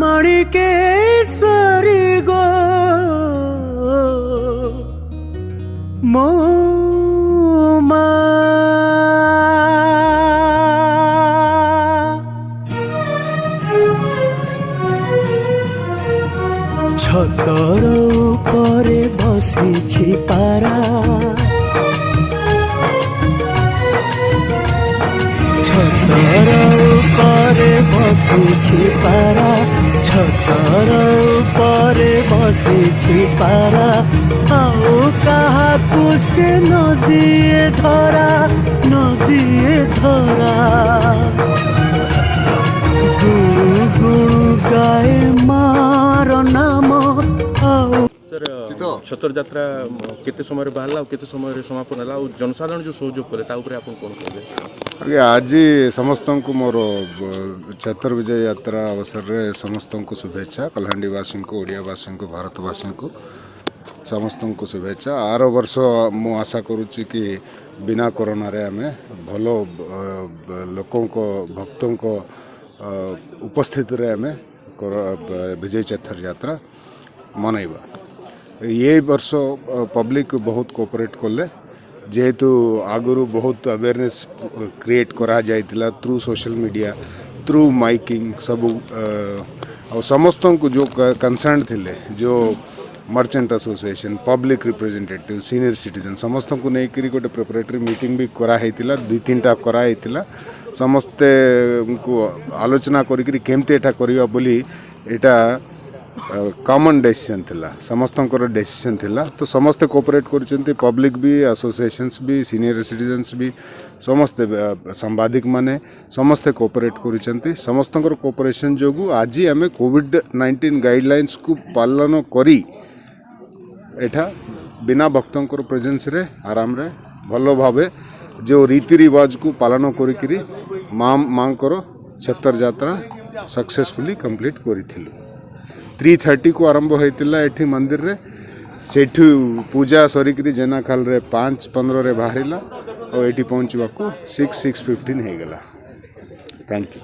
माणिकेश्वरी गो मो मा छतर उपरे बसिछि पारा छतर उपरे बसिछि पारा छतर उपरे बसिछि पारा आउ काहाकु से नदिए धरा गुणु गुणु गाए मार नाम आउ। सर छतर यात्रा केते समय बाहर केते समय समापन है जनसाधारण जो सहयोग करे आपन कोन कहबे? आज समस्त को मोर छतर विजय यात्रा अवसर में समस्त को शुभेच्छा कलाहांडीवासी को ओडियावासी को भारतवासी को समस्त को शुभेच्छा। आर वर्ष मु आशा करुच्ची कि बिना कोरोना रे आमे भलो लोकों को भक्तों को उपस्थिति रे आमे विजय छतर यात्रा मनइबा। ये वर्ष पब्लिक बहुत कोऑपरेट कले जेहेतु आगुरु बहुत अवेयरनेस क्रिएट करा जाइतिला through social media through miking सब समस्त को जो कंसर्न थिले जो merchant association public representative senior citizen समस्त को नहीं गोटे प्रिपरेटरी मीटिंग भी कराई दुई तीन टा कराई समस्ते को आलोचना करी केमती एटा करिया बोली एटा कॉमन डिसीजन थिला समस्तंकर डिसीजन थिला तो समस्ते कोऑपरेट करछन्ती पब्लिक भी एसोसिएशंस भी सीनियर सिटीजन्स भी समस्ते सांबादिक माने समस्ते कोऑपरेट करछन्ती समस्तंकर कोऑपरेशन जोगु आज आमे कोविड-19 गाइडलाइंस को पालन करी एठा बिना भक्तंकर प्रेजेंस रे आराम रे भलो भावे जो रीति रिवाज को पालन करी मांकर छतर यात्रा सक्सेसफुली कंप्लीट करिथिलु। 3:30 को आरंभ होता एठी मंदिर रे सेठू पूजा सरिकरी जेना खाल रे 5:15 रे बाहरिला और एठी पहुंचवा को 6:15 हो गला। Thank you.